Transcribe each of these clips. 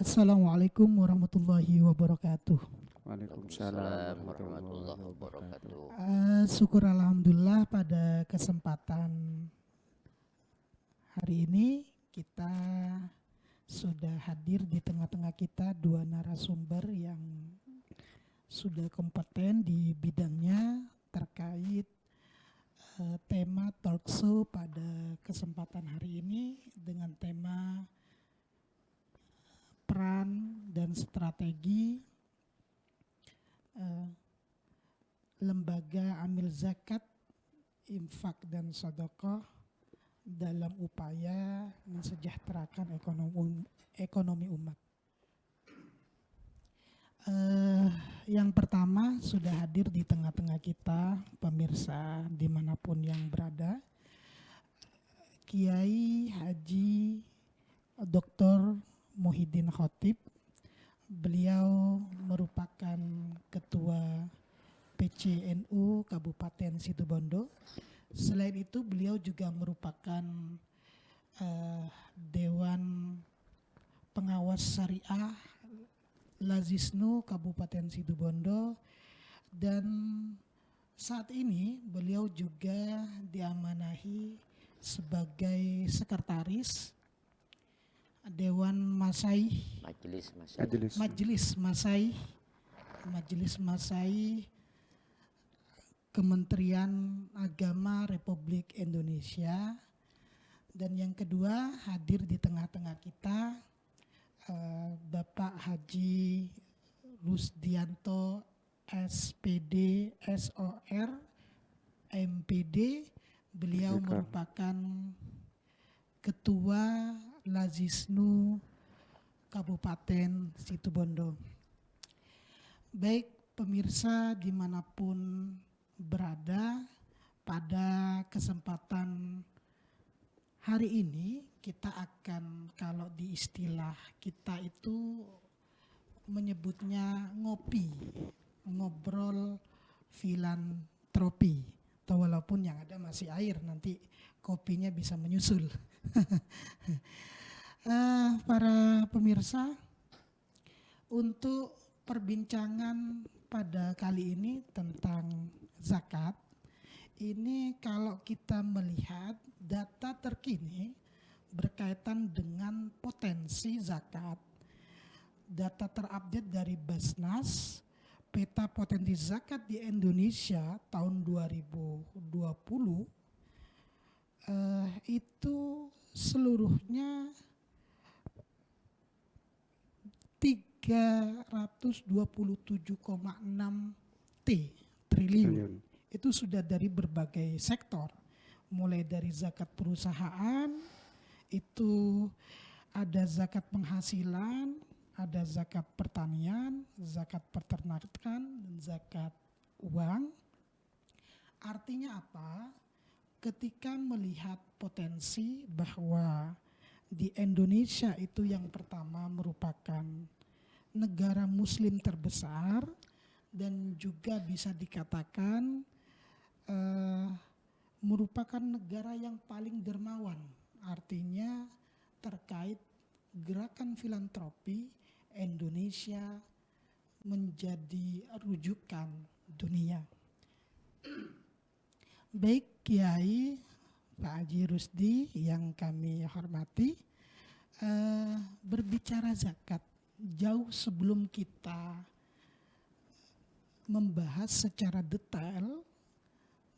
Assalamualaikum warahmatullahi wabarakatuh. Waalaikumsalam warahmatullahi wabarakatuh. Syukur alhamdulillah pada kesempatan hari ini kita sudah hadir di tengah-tengah kita dua narasumber yang sudah kompeten di bidangnya terkait tema talk show pada kesempatan hari ini dengan tema peran dan strategi lembaga amil zakat, infak dan sedekah dalam upaya mensejahterakan ekonomi umat. Yang pertama sudah hadir di tengah-tengah kita pemirsa dimanapun yang berada, Kiai Haji Dr. Muhyiddin Khotib. Beliau merupakan Ketua PCNU Kabupaten Situbondo. Selain itu beliau juga merupakan Dewan Pengawas Syariah Lazisnu Kabupaten Situbondo, dan saat ini beliau juga diamanahi sebagai sekretaris Dewan Majelis Masai Kementerian Agama Republik Indonesia. Dan yang kedua hadir di tengah-tengah kita Bapak Haji Rusdianto SPD SOR MPD. Beliau merupakan Ketua Lazisnu Kabupaten Situbondo. Baik pemirsa dimanapun berada, pada kesempatan hari ini kita akan, kalau di istilah kita itu menyebutnya ngobrol filantropi, atau walaupun yang ada masih air, nanti kopinya bisa menyusul. Para pemirsa, untuk perbincangan pada kali ini tentang zakat, ini kalau kita melihat data terkini berkaitan dengan potensi zakat, data terupdate dari Basnas, peta potensi zakat di Indonesia tahun 2020 itu seluruhnya 327,6 triliun. Itu sudah dari berbagai sektor, mulai dari zakat perusahaan, itu ada zakat penghasilan, ada zakat pertanian, zakat peternakan, dan zakat uang. Artinya apa? Ketika melihat potensi bahwa di Indonesia itu yang pertama merupakan negara muslim terbesar dan juga bisa dikatakan merupakan negara yang paling dermawan, artinya terkait gerakan filantropi Indonesia menjadi rujukan dunia. Baik Kiai Pak Haji Rusdi yang kami hormati, berbicara zakat, jauh sebelum kita membahas secara detail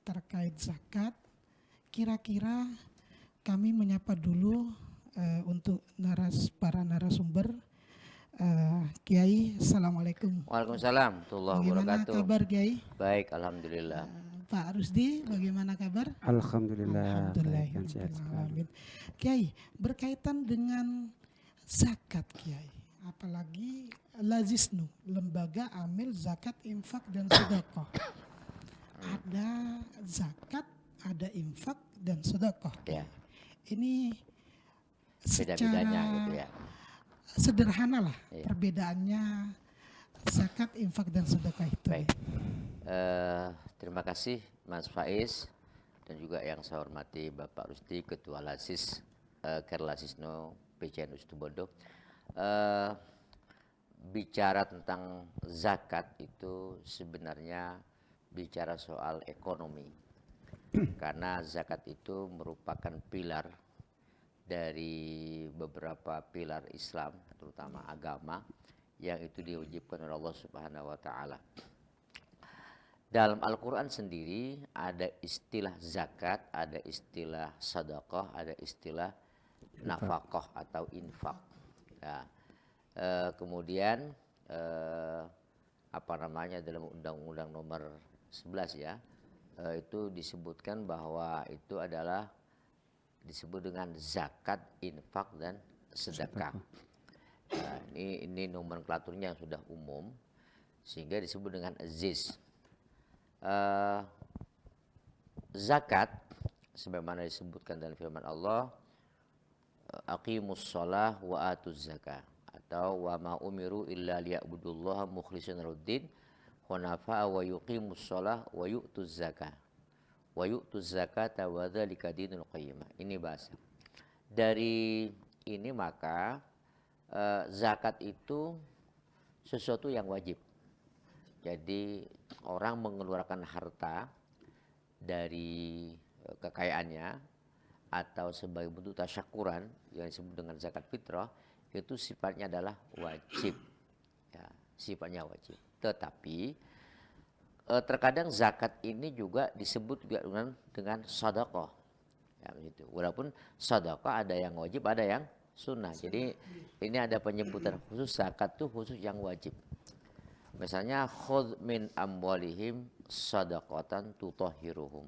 terkait zakat, kira-kira kami menyapa dulu untuk para narasumber. Kiai, Assalamualaikum. Waalaikumsalam warahmatullahi wabarakatuh. Bagaimana kabar Kiai? Baik, alhamdulillah. Pak Rusdi, bagaimana kabar? Alhamdulillah. Alhamdulillah. Kiai, berkaitan dengan zakat Kiai, apalagi Lazisnu, Lembaga Amil Zakat, Infak dan Sedekah. Ada zakat, ada infak dan sedekah. Ya. Ini Beda-bedanya secara gitu ya. sederhana lah Iya. perbedaannya zakat, infak dan sedekah itu. Baik. Terima kasih Mas Faiz dan juga yang saya hormati Bapak Rusdi, Ketua Lazis Kerlasisno PCNU Situbondo. bicara tentang zakat itu sebenarnya bicara soal ekonomi. Karena zakat itu merupakan pilar dari beberapa pilar Islam, terutama agama, yang itu diwajibkan oleh Allah Subhanahu wa taala. Dalam Al-Quran sendiri ada istilah zakat, ada istilah sedekah, ada istilah nafkah atau infak. Ya. Kemudian apa namanya dalam Undang-Undang Nomor 11 ya, itu disebutkan bahwa itu adalah disebut dengan zakat, infak dan sedekah. Nah, ini nomenklaturnya yang sudah umum sehingga disebut dengan ziz. Zakat sebagaimana disebutkan dalam firman Allah, aqimus shalah wa atuz zakah, atau wa ma umiru illa liya'budullaha mukhlishina lahuddin hunafa wa yuqimus shalah wa yu'tuz zakah wa yu'tuz zakata wa dzalika dinul qayyimah. Ini bahasa. Dari ini maka zakat itu sesuatu yang wajib. Jadi orang mengeluarkan harta dari kekayaannya atau sebagai bentuk tasyakuran yang disebut dengan zakat fitrah, itu sifatnya adalah wajib. Ya, sifatnya wajib. Tetapi terkadang zakat ini juga disebut juga dengan sedekah. Ya, begitu. Walaupun sedekah ada yang wajib, ada yang sunnah. Jadi ini ada penyebutan khusus zakat tuh khusus yang wajib. Misalnya khudh min amwalihim shadaqatan tutahhiruhum.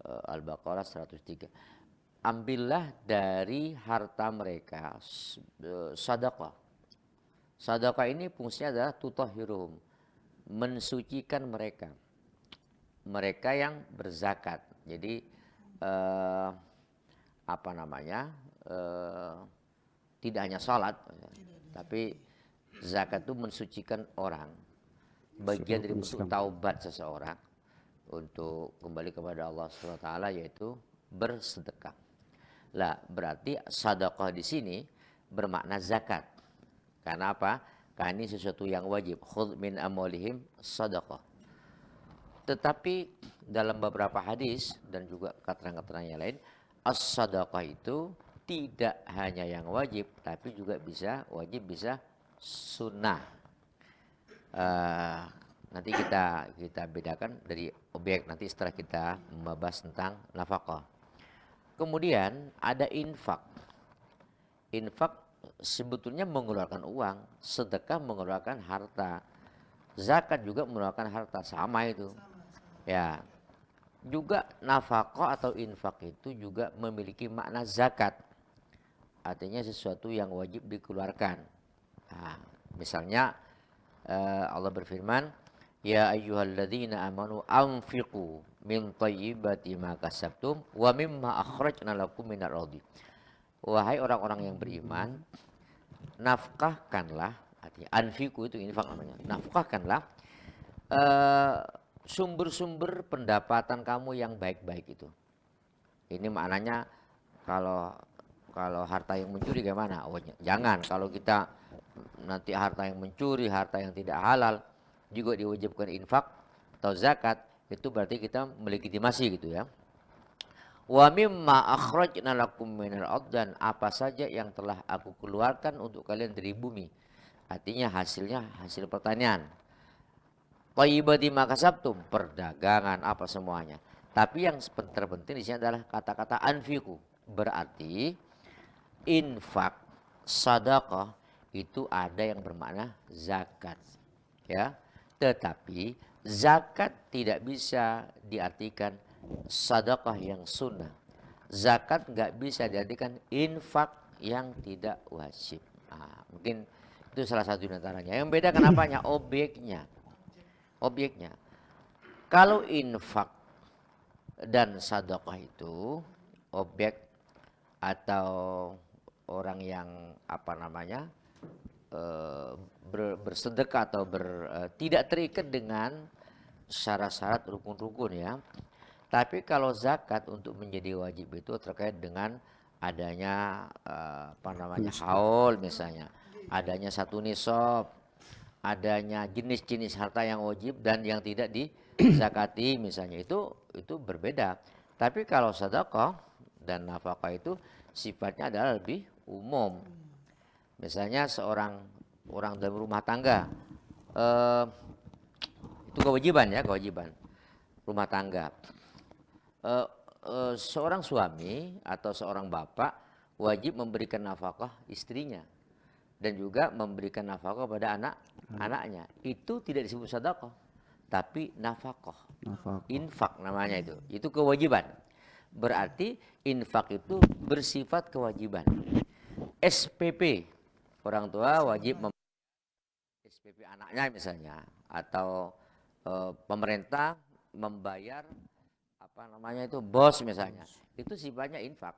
Al-Baqarah 103. Ambillah dari harta mereka sedekah. Sedekah ini fungsinya adalah tutahhiruhum, mensucikan mereka. Mereka yang berzakat. Jadi apa namanya? Tidak hanya salat, tapi zakat itu mensucikan orang. Bagian dari bentuk taubat seseorang untuk kembali kepada Allah SWT, yaitu bersedekah. Lah, berarti sedekah di sini bermakna zakat. Karena apa? Karena ini sesuatu yang wajib. Khudh min amwalihim sedekah. Tetapi dalam beberapa hadis dan juga keterangan-keterangan yang lain, as-sedekah itu tidak hanya yang wajib, tapi juga bisa wajib, bisa sunnah. Nanti kita bedakan dari objek nanti setelah kita membahas tentang nafkah. Kemudian ada infak. Infak sebetulnya mengeluarkan uang, sedekah mengeluarkan harta, zakat juga mengeluarkan harta, sama itu. Ya, juga nafkah atau infak itu juga memiliki makna zakat. Artinya sesuatu yang wajib dikeluarkan. Nah, misalnya Allah berfirman, ya ayyuhalladzina amanu anfiqu min thayyibati ma kasabtum wa mimma akhrajna lakum minar ardi. Wahai orang-orang yang beriman, nafkahkanlah, artinya anfiqu itu infak namanya. Nafkahkanlah sumber-sumber pendapatan kamu yang baik-baik itu. Ini maknanya kalau harta yang mencuri gimana? Oh, jangan. Kalau kita nanti harta yang mencuri, harta yang tidak halal juga diwajibkan infak atau zakat, itu berarti kita melegitimasi gitu ya. Wa mimma akhrajna lakum minal ard, dan apa saja yang telah aku keluarkan untuk kalian dari bumi. Artinya hasilnya hasil pertanian. Thayyibati ma kasabtum, perdagangan apa semuanya. Tapi yang terpenting di sini adalah kata-kata anfiqu. Berarti infak, sedekah itu ada yang bermakna zakat, ya. Tetapi zakat tidak bisa diartikan sedekah yang sunnah. Zakat nggak bisa diartikan infak yang tidak wajib. Nah, mungkin itu salah satu antaranya. Yang beda kenapanya? Objeknya. Kalau infak dan sedekah itu objek atau orang yang apa namanya bersedekah atau tidak terikat dengan syarat-syarat rukun-rukun ya. Tapi kalau zakat untuk menjadi wajib itu terkait dengan adanya apa namanya haul misalnya, adanya satu nisab, adanya jenis-jenis harta yang wajib dan yang tidak dizakati misalnya, itu berbeda. Tapi kalau sedekah dan nafkah itu sifatnya adalah lebih umum. Misalnya seorang orang dalam rumah tangga, eh, itu kewajiban ya, kewajiban rumah tangga. Eh, Seorang suami atau seorang bapak wajib memberikan nafkah istrinya dan juga memberikan nafkah pada anak-anaknya. Itu tidak disebut sedekah, tapi nafkah. Infak namanya itu. Itu kewajiban. Berarti infak itu bersifat kewajiban. SPP, orang tua wajib SPP anaknya misalnya, atau pemerintah membayar apa namanya itu bos misalnya, itu sifatnya infak.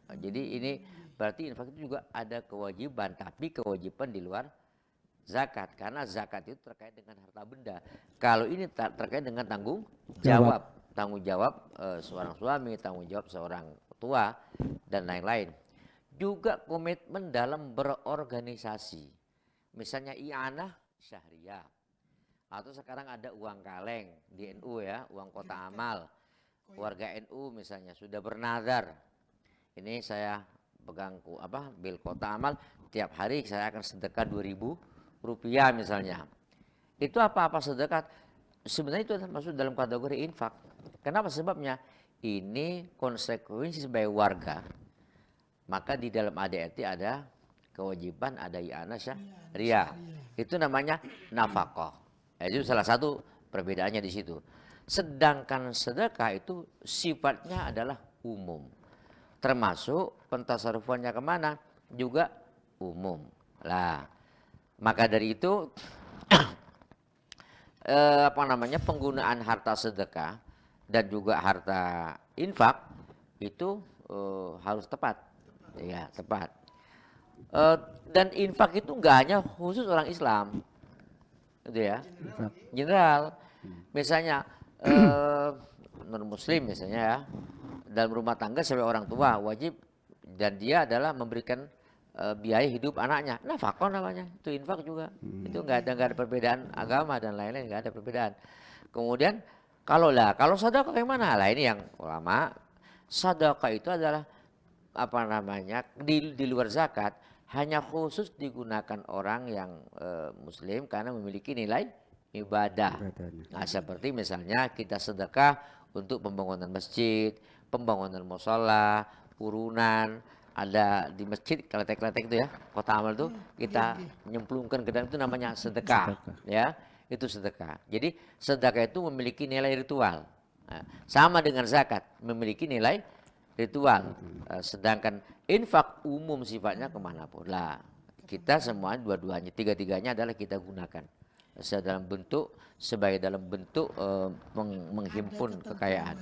Jadi ini berarti infak itu juga ada kewajiban, tapi kewajiban di luar zakat, karena zakat itu terkait dengan harta benda. Kalau ini terkait dengan tanggung jawab seorang suami, tanggung jawab seorang tua dan lain-lain. Juga komitmen dalam berorganisasi, misalnya i'anah syahriyah, atau sekarang ada uang kaleng di NU ya, uang kota amal. Warga NU misalnya sudah bernazar, ini saya pegang bil kota amal, tiap hari saya akan sedekah 2.000 rupiah misalnya. Itu apa sedekah? Sebenarnya itu masuk dalam kategori infak. Kenapa? Sebabnya ini konsekuensi sebagai warga. Maka di dalam ADRT ada kewajiban, ada i'anah syariah. Itu namanya nafkah. Itu salah satu perbedaannya di situ. Sedangkan sedekah itu sifatnya adalah umum. Termasuk pentasarufannya kemana juga umum. Lah, maka dari itu penggunaan harta sedekah dan juga harta infak itu harus tepat, ya tepat. Dan infak itu enggak hanya khusus orang Islam, gitu ya, general. Misalnya non Muslim misalnya ya, dalam rumah tangga sebagai orang tua wajib dan dia adalah memberikan biaya hidup anaknya, nafkah namanya, itu infak juga. Itu nggak ada perbedaan agama dan lain-lain, nggak ada perbedaan. Kemudian kalau sedekah kayak mana lah, ini yang ulama, sedekah itu adalah di luar zakat, hanya khusus digunakan orang yang muslim karena memiliki nilai ibadah. Nah, seperti misalnya kita sedekah untuk pembangunan masjid, pembangunan mushola, urunan, ada di masjid kletek-kletek itu ya, kota amal itu kita nyemplungkan ke dalam, itu namanya sedekah. Ya, itu sedekah. Jadi sedekah itu memiliki nilai ritual. Nah, sama dengan zakat memiliki nilai ritual. Sedangkan infak umum sifatnya kemanapun. Lah, kita semua dua-duanya, tiga-tiganya adalah kita gunakan sebagai dalam bentuk menghimpun kekayaan.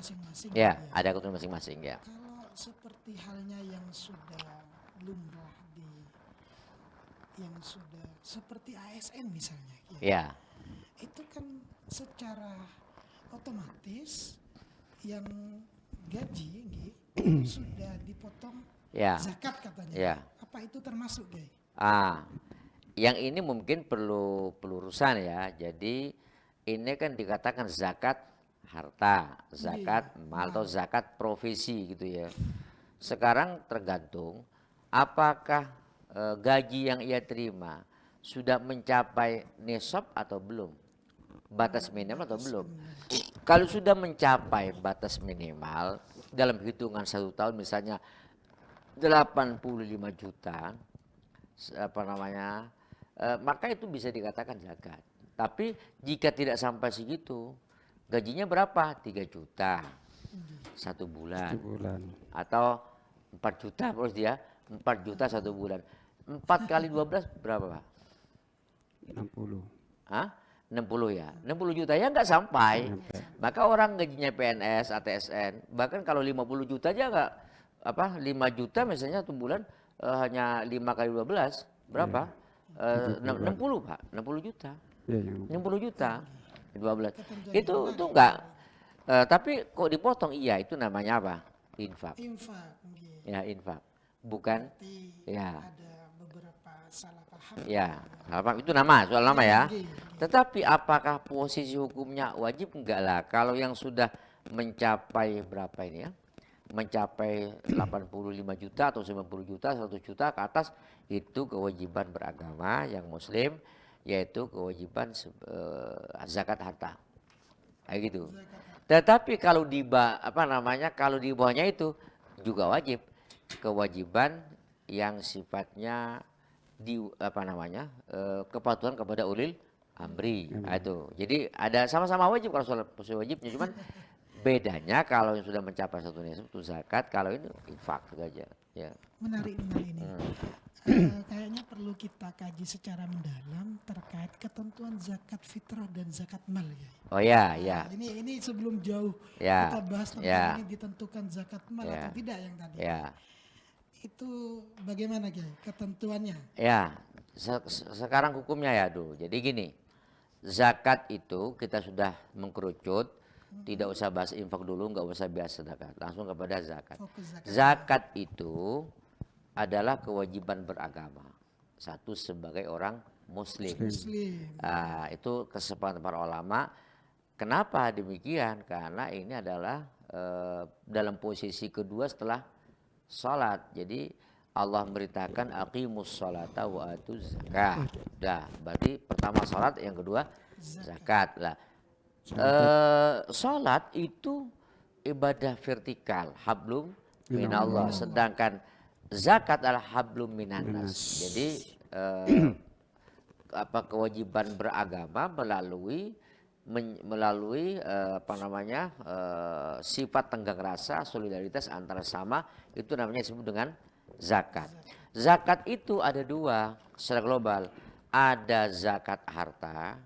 Ya, ada ketentuan masing-masing ya. Kalau seperti halnya yang sudah lumrah yang sudah seperti ASN misalnya, ya. Itu kan secara otomatis yang gaji sudah dipotong zakat katanya. Ya. Apa itu termasuk, Gay? Yang ini mungkin perlu pelurusan ya. Jadi ini kan dikatakan zakat harta, zakat mal atau zakat profesi gitu ya. Sekarang tergantung apakah gaji yang ia terima sudah mencapai nisab atau belum, batas minimal atau belum. Kalau sudah mencapai batas minimal dalam hitungan 1 tahun misalnya 85 juta maka itu bisa dikatakan zakat. Tapi jika tidak sampai segitu, gajinya berapa? 3 juta 1 bulan. Atau 4 juta terus dia, 4 juta 1 bulan. 4 kali 12 berapa, Pak? 60. 60 ya. 60 juta ya nggak sampai. Maka orang gajinya PNS, ATSN, bahkan kalau 50 juta aja nggak 5 juta misalnya 1 bulan, hanya 5 kali 12 berapa? 60 Pak, 60 juta. 60 juta 12. Itu enggak. Tapi kok dipotong? Iya, itu namanya apa? Infak. Infak. Ya, infak. Bukan Berarti ya. ada beberapa salah paham. Ya, salah paham itu nama, soal nama ya. Nggih, nggih. Tetapi apakah posisi hukumnya wajib? Enggak lah. Kalau yang sudah mencapai berapa ini ya? Mencapai 85 juta atau 90 juta, 100 juta ke atas, itu kewajiban beragama yang muslim, yaitu kewajiban zakat harta. Kayak gitu. Tetapi kalau kalau di bawahnya itu juga wajib kewajiban yang sifatnya kepatuhan kepada ulil amri. Nah, itu. Jadi ada sama-sama wajib kalau soal wajibnya, cuman bedanya kalau yang sudah mencapai satu nisab itu zakat, kalau ini infak saja. Ya. Menarik ini. Kayaknya perlu kita kaji secara mendalam terkait ketentuan zakat fitrah dan zakat mal ya. Oh ya, ya. Ini sebelum jauh Ya, kita bahas tentang ya. ini ditentukan zakat mal Ya. atau tidak yang tadi. Ya. Itu bagaimana Kiai ketentuannya? Ya, sekarang hukumnya ya dulu. Jadi gini, zakat itu kita sudah mengkerucut, tidak usah bahas infak dulu, nggak usah bahas sedekah, langsung kepada zakat. Fokus zakat. Zakat itu adalah kewajiban beragama. Satu sebagai orang muslim. Muslim. Nah, itu kesepakatan para ulama. Kenapa demikian? Karena ini adalah dalam posisi kedua setelah salat. Jadi Allah memberitakan aqimus sholata wa atuz zakat. Dah, berarti pertama salat, yang kedua zakat. Lah, salat itu ibadah vertikal, hablum minallah. Sedangkan zakat adalah hablum minannas. Jadi kewajiban beragama melalui sifat tenggang rasa, solidaritas antara sama, itu namanya disebut dengan zakat. Zakat itu ada dua secara global, ada zakat harta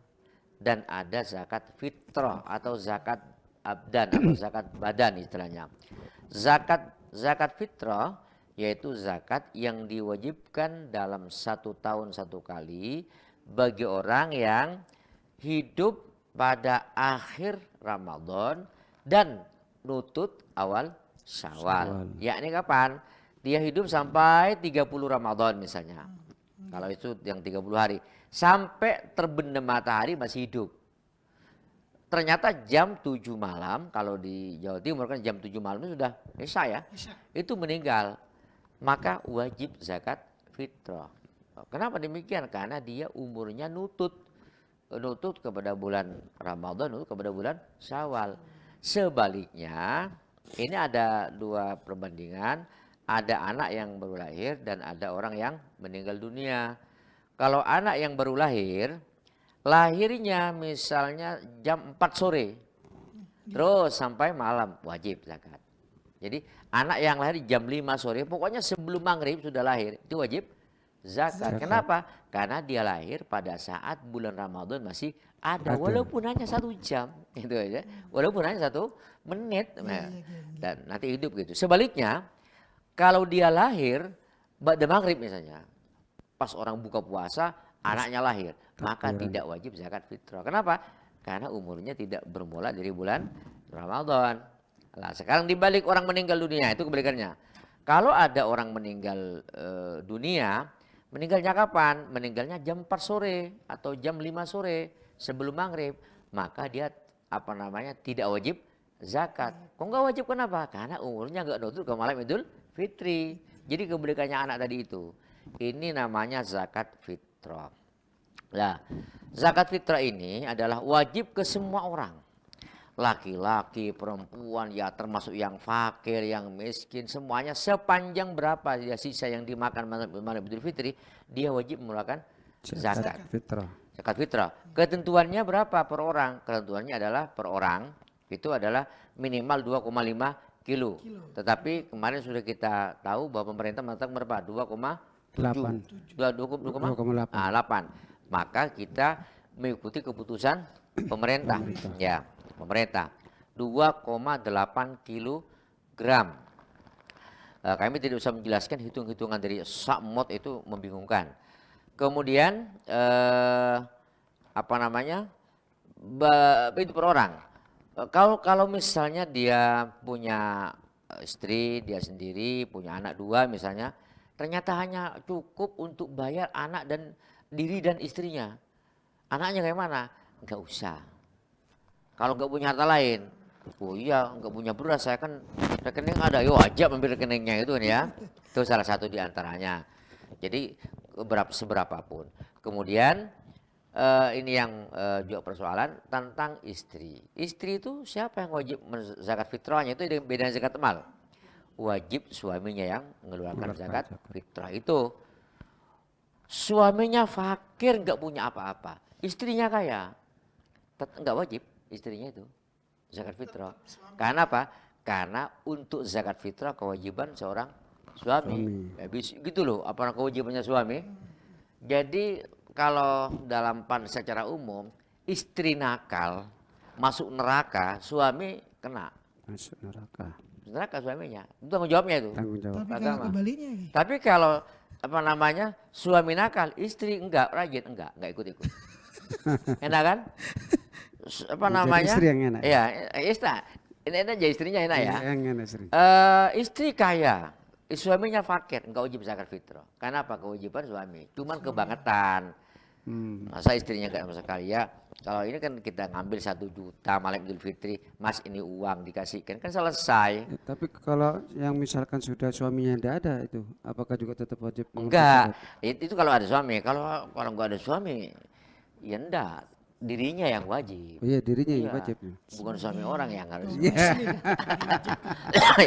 dan ada zakat fitrah atau zakat abdan atau zakat badan istilahnya. Zakat fitrah yaitu zakat yang diwajibkan dalam 1 tahun 1 kali bagi orang yang hidup pada akhir Ramadan dan nutut awal Syawal. Yakni kapan? Dia hidup sampai 30 Ramadan misalnya. Kalau itu yang 30 hari. Sampai terbenam matahari masih hidup. Ternyata jam 7 malam, kalau di Jawa Timur kan jam 7 malam itu sudah Isya ya. Itu meninggal. Maka wajib zakat fitrah. Kenapa demikian? Karena dia umurnya nutut kepada bulan Ramadan, nutut kepada bulan Syawal. Sebaliknya, ini ada dua perbandingan, ada anak yang baru lahir dan ada orang yang meninggal dunia. Kalau anak yang baru lahir, lahirnya misalnya jam 4 sore, terus sampai malam, wajib zakat. Jadi anak yang lahir jam 5 sore, pokoknya sebelum maghrib sudah lahir, itu wajib zakat. Kenapa? Karena dia lahir pada saat bulan Ramadan masih ada, walaupun hanya 1 jam, itu aja. Walaupun hanya 1 menit, dan nanti hidup gitu. Sebaliknya, kalau dia lahir pada maghrib misalnya, pas orang buka puasa, anaknya lahir, maka tidak wajib zakat fitrah. Kenapa? Karena umurnya tidak bermula dari bulan Ramadan. Nah, sekarang dibalik orang meninggal dunia, itu kebalikannya. Kalau ada orang meninggal dunia, meninggalnya kapan? Meninggalnya jam 4 sore atau jam 5 sore sebelum maghrib, maka dia tidak wajib zakat. Kok nggak wajib, kenapa? Karena umurnya nggak nutut ke malam Idul Fitri. Jadi kebalikannya anak tadi itu. Ini namanya zakat fitrah. Nah, zakat fitrah ini adalah wajib ke semua orang. Laki-laki, perempuan, ya termasuk yang fakir, yang miskin, semuanya sepanjang berapa ya sisa yang dimakan malam Idul Fitri, dia wajib mengeluarkan zakat. Zakat fitrah. Ketentuannya berapa per orang? Ketentuannya adalah per orang itu adalah minimal 2,5 kilo. Tetapi kemarin sudah kita tahu bahwa pemerintah mengatakan berapa? 2,8. Maka kita mengikuti keputusan pemerintah. Ya, pemerintah 2,8 kilogram. Kami tidak usah menjelaskan hitung-hitungan dari sakmot, itu membingungkan. Kemudian itu per orang. Kalau misalnya dia punya istri, dia sendiri punya anak 2 misalnya, ternyata hanya cukup untuk bayar anak dan diri dan istrinya. Anaknya kayak mana? Enggak usah. Kalau enggak punya harta lain, oh iya enggak punya beras, saya kan rekening ada, yo aja ambil rekeningnya itu ya. Itu salah satu di antaranya. Jadi seberapa pun. Kemudian ini yang juga persoalan tentang istri. Istri itu siapa yang wajib zakat fitrahnya, itu beda zakat mal. Wajib suaminya yang mengeluarkan zakat fitrah itu. Suaminya fakir nggak punya apa-apa, istrinya kaya, nggak wajib istrinya itu zakat fitrah. Karena apa? Karena untuk zakat fitrah kewajiban seorang suami. Ya, gitu loh, apa kewajibannya suami. Jadi kalau dalam pan secara umum, istri nakal masuk neraka, suami kena. Masuk neraka. Neraka suaminya, itu tanggung jawabnya itu. Tanggung jawab. Tapi kalau kebaliknya, Ki? Tapi kalau apa namanya suami nakal, istri enggak rajin, enggak ikut-ikut. Enak kan? Apa Jadi namanya? istri yang enak. Iya, istri. Ini aja istrinya enak ya. Yang enak istri. Istri kaya, suaminya fakir, enggak wajib zakat fitrah. Karena apa? Kewajiban suami. Cuman kebangetan. Masa istrinya enggak sama sekali ya. Kalau ini kan kita ngambil 1 juta malam Idul Fitri, Mas ini uang dikasihkan, kan selesai. Ya, tapi kalau yang misalkan sudah suaminya tidak ada itu, apakah juga tetap wajib? Enggak, itu kalau ada suami. Kalau enggak ada suami, ya enggak. Dirinya yang wajib. Oh iya, dirinya yang Iya, wajib. bukan suami orang yang harus. Iya.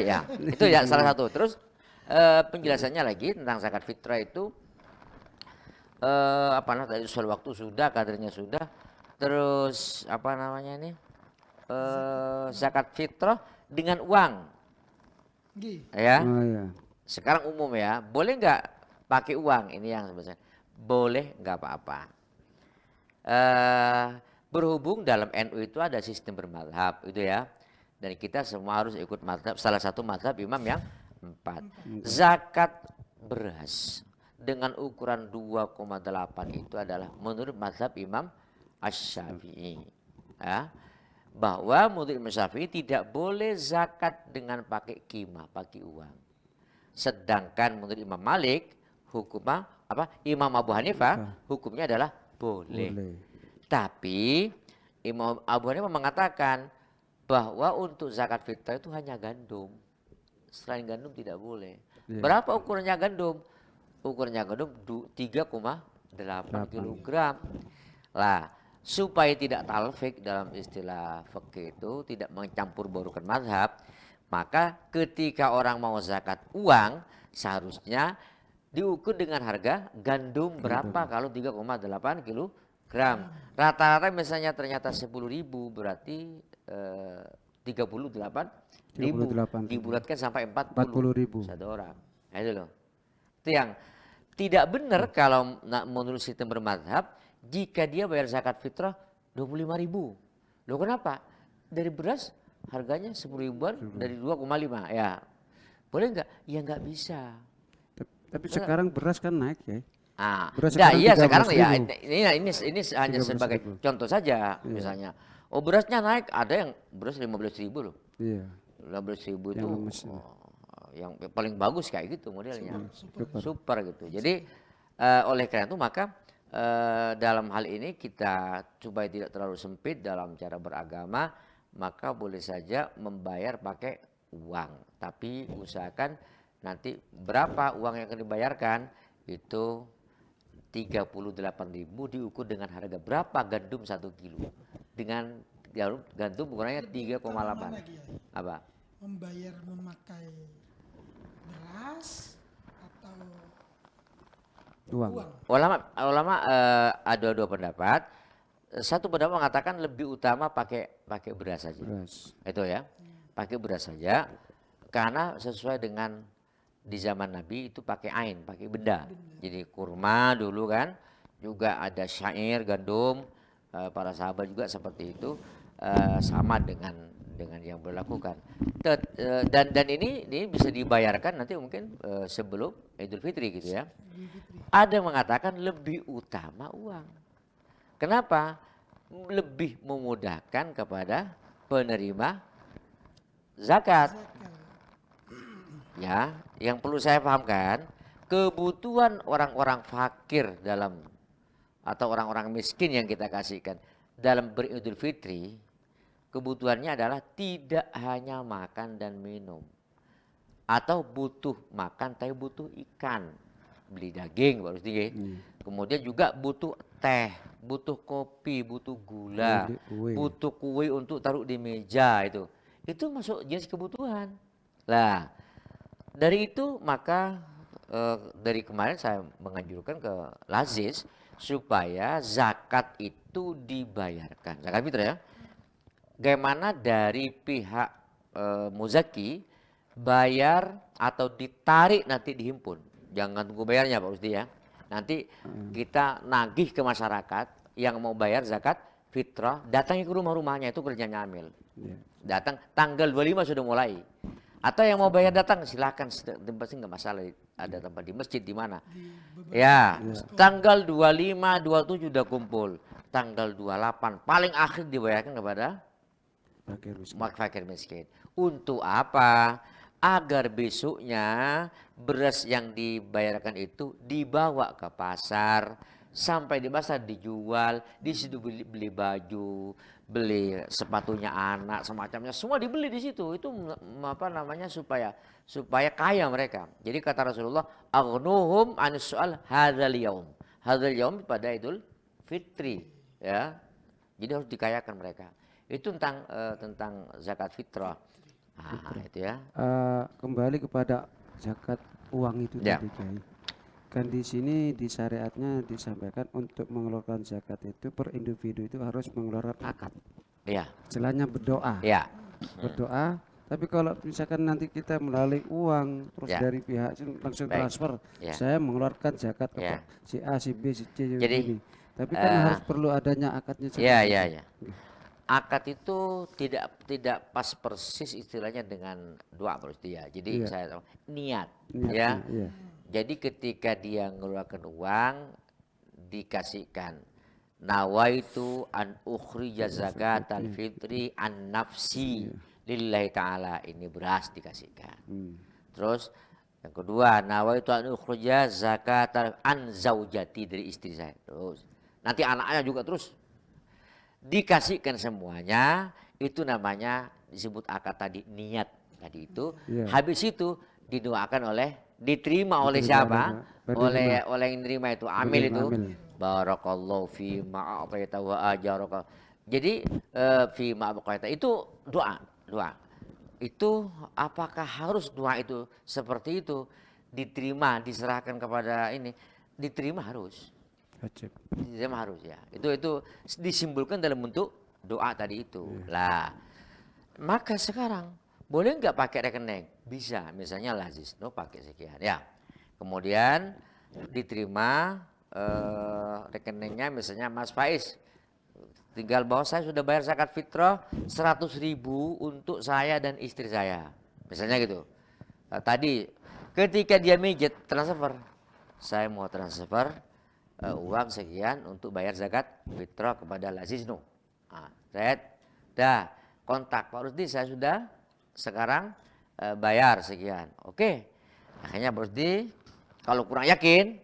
Ya, itu ya salah satu. Terus penjelasannya lagi tentang zakat fitrah itu apa namanya tadi soal waktu sudah, kadernya sudah. Terus apa namanya ini? Zakat fitrah dengan uang. Ki. Ya. Oh iya. Sekarang umum ya, boleh nggak pakai uang? Ini yang sebenarnya boleh, nggak apa-apa. Berhubung dalam NU itu ada sistem bermadhab itu ya, dan kita semua harus ikut madhab, salah satu madhab imam yang 4. Zakat beras dengan ukuran 2,8 itu adalah menurut madhab Imam Asy-Syafi'i ya, bahwa menurut Imam Syafi'i tidak boleh zakat dengan pakai kimah, pakai uang. Sedangkan menurut Imam Malik hukumnya apa? Imam Abu Hanifah hukumnya adalah boleh. Tapi Imam Abu Hanifah mengatakan bahwa untuk zakat fitrah itu hanya gandum. Selain gandum tidak boleh. Berapa ukurannya gandum? Ukurannya gandum 3,8 kg. Lah, supaya tidak talfik dalam istilah fikih itu, tidak mencampur barukan mazhab, maka ketika orang mau zakat uang seharusnya diukur dengan harga gandum berapa kalau 3,8 kg. Rata-rata misalnya ternyata 10.000 berarti 38.000 dibulatkan sampai 40.000 satu orang. Nah, itu loh. Itu yang tidak benar kalau menurut sistem bermadhab jika dia bayar zakat fitrah 25.000. Loh kenapa? Dari beras harganya 10.000-an dari 2,5 ya. Boleh enggak? Ya enggak bisa. Tapi sekarang beras kan naik ya. Beras sekarang ya ini hanya sebagai contoh saja misalnya. Oh berasnya naik, ada yang beras 15.000 loh. Iya. 15.000 itu yang paling bagus kayak gitu modelnya. Super gitu. Jadi oleh karena itu maka dalam hal ini kita supaya tidak terlalu sempit dalam cara beragama, maka boleh saja membayar pakai uang. Tapi usahakan nanti berapa uang yang akan dibayarkan itu 38.000 diukur dengan harga berapa gandum 1 kilo. Dengan gandum ukurannya 3,8. Apa? Membayar memakai beras atau uang? Ulama ada 2 pendapat. Satu pendapat mengatakan lebih utama pakai beras saja. Itu ya. Pakai beras saja karena sesuai dengan di zaman Nabi itu pakai ain, pakai benda. Jadi kurma dulu kan, juga ada syair, gandum, para sahabat juga seperti itu, sama dengan yang berlakukan. Dan ini bisa dibayarkan nanti mungkin sebelum Idul Fitri gitu ya. Ada yang mengatakan lebih utama uang. Kenapa? Lebih memudahkan kepada penerima zakat. Ya, yang perlu saya pahamkan, kebutuhan orang-orang fakir dalam atau orang-orang miskin yang kita kasihkan dalam beridul fitri, kebutuhannya adalah tidak hanya makan dan minum. Atau butuh makan tapi butuh ikan, beli daging baru sedikit. Kemudian juga butuh teh, butuh kopi, butuh gula, Kue. butuh kue untuk taruh di meja itu. Itu masuk jenis kebutuhan. Lah, dari itu maka dari kemarin saya menganjurkan ke Lazis supaya zakat itu dibayarkan. Zakat fitrah ya. Bagaimana dari pihak muzaki bayar atau ditarik nanti dihimpun. Jangan tunggu bayarnya Pak Ustaz ya. Nanti kita nagih ke masyarakat yang mau bayar zakat fitrah, datangi ke rumah-rumahnya, itu kerjanya Amil. Datang tanggal 25 sudah mulai. Atau yang mau bayar datang silakan, tempat sih nggak masalah, ada tempat di masjid di mana. Ya, tanggal 25, 27 udah kumpul. Tanggal 28 paling akhir dibayarkan kepada fakir miskin. Untuk apa? Agar besoknya beras yang dibayarkan itu dibawa ke pasar, sampai di pasar dijual, di situ beli baju, beli sepatunya anak, semacamnya, semua dibeli di situ. Itu apa namanya, supaya kaya mereka. Jadi kata Rasulullah, aghnuhum anis soal hadzal yaum. Hadzal yaum pada Idul Fitri, ya. Jadi harus dikayakan mereka. Itu tentang zakat fitrah. Itu ya. Kembali kepada zakat uang itu Ya. tadi, Kiai. Kan di sini di syariatnya disampaikan untuk mengeluarkan zakat itu per individu itu harus mengeluarkan akad. Iya. Istilahnya berdoa. Iya. Berdoa. Tapi kalau misalkan nanti kita melalui uang terus Ya. dari pihak langsung Baik. transfer, Ya. saya mengeluarkan zakat ke Ya. si A, si B, si C, Jadi, ini. Tapi kan harus perlu adanya akadnya. Iya, iya, iya. Akad itu tidak pas persis istilahnya dengan doa Pak Ustaz ya. Jadi saya niat, ya. Iya. Jadi ketika dia mengeluarkan uang dikasihkan nawaitu an ukhrija zakatal fitri an nafsi lillahi ta'ala, ini beras dikasihkan. Terus yang kedua nawaitu an ukhrija zakatal an zaujati, dari istri saya. Terus nanti anaknya juga terus dikasihkan semuanya. Itu namanya disebut akad tadi, niat tadi itu. Habis itu didoakan diterima oleh siapa? Oleh yang nerima itu, amil itu. Barakallahu fi ma a'taita wa ajaraka. Jadi fi ma a'taita itu doa. Itu apakah harus doa itu seperti itu? Diterima, diserahkan kepada ini, diterima harus. Wajib. Diterima harus ya. Itu disimbolkan dalam bentuk doa tadi itu. Lah, maka sekarang boleh nggak pakai rekening? Bisa, misalnya Lazis, pakai sekian ya. Kemudian diterima rekeningnya, misalnya Mas Faiz, tinggal bahwa saya sudah bayar zakat fitrah 100.000 untuk saya dan istri saya, misalnya gitu. Tadi ketika dia mijet transfer, saya mau transfer uang sekian untuk bayar zakat fitrah kepada Lazis saya dah kontak Pak Rusdi, saya sudah sekarang bayar sekian. Oke. Akhirnya Pak Rusdi kalau kurang yakin,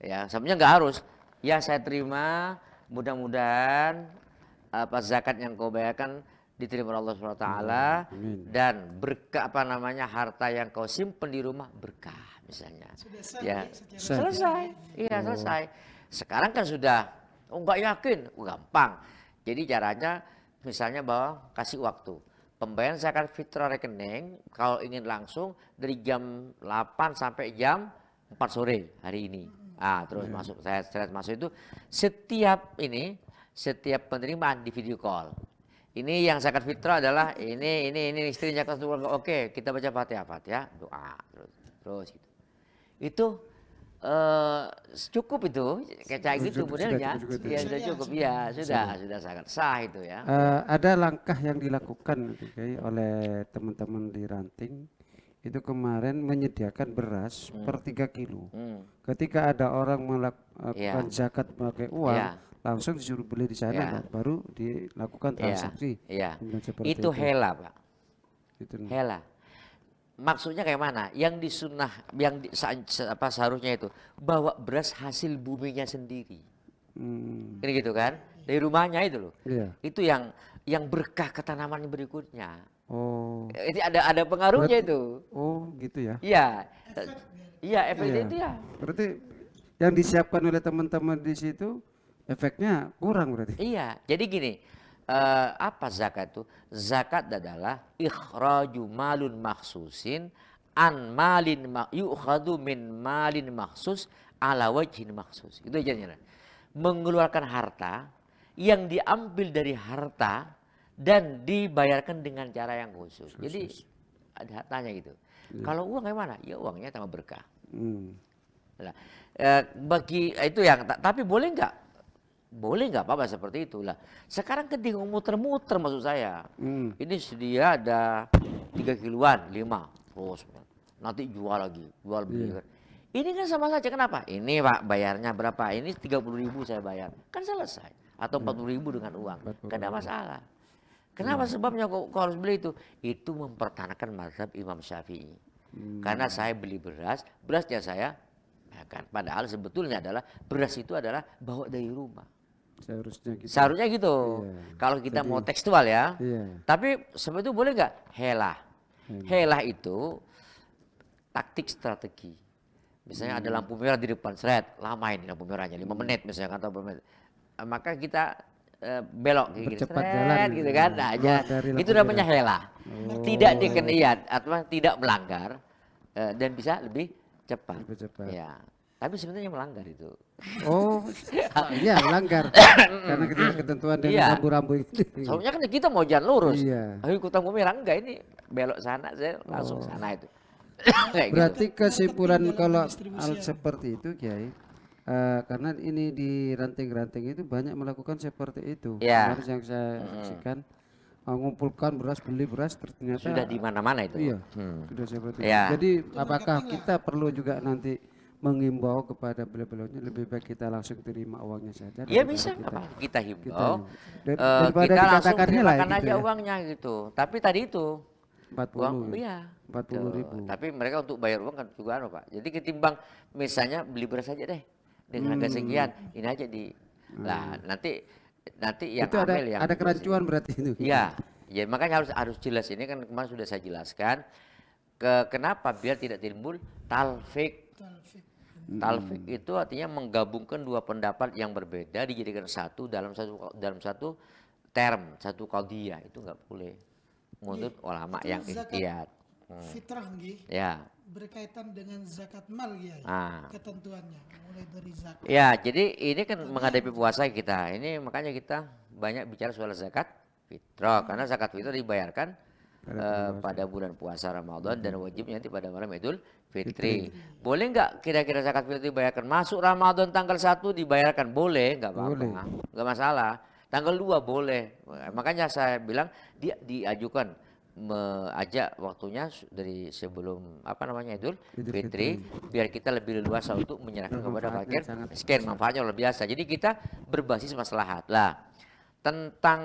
ya sebenarnya nggak harus. Ya saya terima, mudah-mudahan zakat yang kau bayarkan diterima Allah SWT, dan berkah harta yang kau simpan di rumah berkah misalnya. Ya selesai. Iya selesai. Sekarang kan sudah nggak yakin, gampang. Jadi caranya misalnya bahwa kasih waktu pembayaran zakat fitrah rekening, kalau ingin langsung dari jam 8 sampai jam 4 sore hari ini. Terus masuk, saya masuk itu setiap penerimaan di video call. Ini yang zakat fitrah adalah ini istrinya keluarga. Oke, kita baca Fatihah, doa terus gitu. Itu cukup itu kayak gitu modelnya. Iya sudah cukup. Iya sudah sangat sah itu ya. Ada langkah yang dilakukan oleh teman-teman di ranting itu kemarin menyediakan beras per 3 kilo. Ketika ada orang melakukan zakat pakai uang, langsung disuruh beli di sana, baru dilakukan transaksi. Itu hela Pak. Hela. maksudnya kayak mana? Yang disunnah, yang seharusnya itu bawa beras hasil buminya sendiri. Ini gitu kan? Dari rumahnya itu loh. Iya. Itu yang berkah ke tanaman berikutnya. Oh. Itu ada pengaruhnya Berarti- itu. Oh, gitu ya. Iya. Iya, efeknya Iya. itu ya. Berarti yang disiapkan oleh teman-teman di situ efeknya kurang berarti. Iya, jadi gini, apa zakat itu? Zakat adalah ikhraju malun maksusin an malin yu'khadu min malin maksus ala wajhin maksus. Itu aja. Mengeluarkan harta yang diambil dari harta dan dibayarkan dengan cara yang khusus. Jadi ada hartanya gitu. Kalau uang kayak mana? Ya uangnya tambah berkah. Hmm. Nah, bagi itu yang tapi boleh nggak? Boleh nggak apa-apa seperti itulah. Sekarang ketika muter-muter maksud saya. Ini sedia ada 3 kiloan, 5. Terus nanti jual lagi, jual beli. Ini kan sama saja, kenapa? Ini Pak bayarnya berapa? Ini 30.000 saya bayar. Kan selesai. Atau 40.000 dengan uang. Kan tidak masalah. Kenapa sebabnya kok harus beli itu? Itu mempertahankan mazhab Imam Syafi'i. Karena saya beli beras, berasnya saya makan. Padahal sebetulnya adalah beras itu adalah bawa dari rumah. Seharusnya gitu. Seharusnya gitu. Iya. Kalau kita mau tekstual ya. Iya. Tapi sebetulnya boleh nggak? Helah. Helah itu taktik strategi. Misalnya ada lampu merah di depan, seret, lama ini lampu merahnya 5 menit misalnya atau berapa menit. Maka kita belok kayak gini, Bercepat seret, jalan gitu kan. Nah, keluar dari lampu itu namanya merah. helah. Tidak dikenal atau tidak melanggar dan bisa lebih cepat. Lebih cepat. Ya. Tapi sebenarnya melanggar itu. Oh, iya melanggar. Karena ketentuan dari Iya. rambu-rambu ini. Soalnya kan kita mau jalan lurus. Iya. Ayo ikut lampu merah enggak, ini belok sana, saya langsung sana itu. Kayak gitu. Berarti kesimpulan dalam kalau hal pendistribusian. seperti itu, Kiai, karena ini di ranting-ranting itu banyak melakukan seperti itu. Ya. Kemarin yang saya saksikan, mengumpulkan beras, beli beras, ternyata Sudah di mana-mana itu. iya, sudah seperti Ya. itu. Jadi apakah kita perlu juga nanti mengimbau kepada beliau-beliaunya lebih baik kita langsung terima uangnya saja? Ya daripada bisa, kita, apa kita himbau. daripada Kita langsung dikatakannya lah terimakan gitu aja ya. uangnya gitu. Tapi tadi itu 40 uang, gitu. iya. 40.000. Tapi mereka untuk bayar uang kan juga anu, Pak. Jadi ketimbang misalnya beli beras aja deh dengan harga sekian, ini aja di. Lah nanti yang Itu ada ambil yang ada kerancuan berarti itu. Iya, ya makanya harus jelas, ini kan kemarin sudah saya jelaskan kenapa biar tidak timbul talfik. Talfik itu artinya menggabungkan dua pendapat yang berbeda dijadikan satu dalam satu term, satu qadhiyah, itu nggak boleh menurut ulama yang zakat ihtiyat. fitrah nggih, Ya. berkaitan dengan zakat mal ya. Ah. Ketentuannya mulai dari zakat. Ya, jadi ini kan menghadapi puasa kita. Ini makanya kita banyak bicara soal zakat fitrah karena zakat fitrah dibayarkan pada bulan puasa Ramadan dan wajibnya nanti pada malam Idul Fitri. Boleh nggak kira-kira zakat fitrah dibayarkan masuk Ramadan tanggal 1 dibayarkan? Boleh, nggak apa-apa. Nggak masalah. Tanggal 2 boleh. Makanya saya bilang dia diajukan mengajak waktunya dari sebelum Idul Fitri biar kita lebih leluasa untuk menyerahkan kepada fakir miskin, manfaatnya luar biasa. Jadi kita berbasis maslahat lah tentang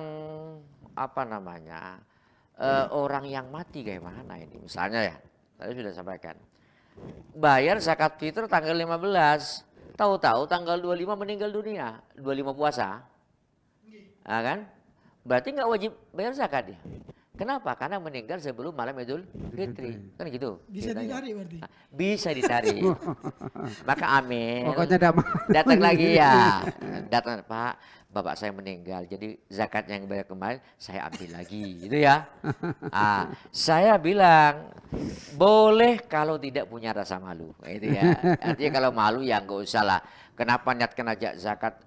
orang yang mati kayak mana ini misalnya ya, tadi sudah sampaikan bayar zakat fitrah tanggal 15, tahu-tahu tanggal 25 meninggal dunia, 25 puasa, kan berarti nggak wajib bayar zakat dia. Kenapa? Karena meninggal sebelum malam Idul Fitri. Kan gitu. Bisa ceritanya. ditarik berarti. Bisa ditarik. Maka Amel Pokoknya datang lagi ya. Datang, Pak, bapak saya meninggal. Jadi zakat yang bayar kemarin saya ambil lagi, gitu ya. Saya bilang boleh kalau tidak punya rasa malu, itu ya. Artinya kalau malu ya nggak usah lah. Kenapa niatkan aja zakat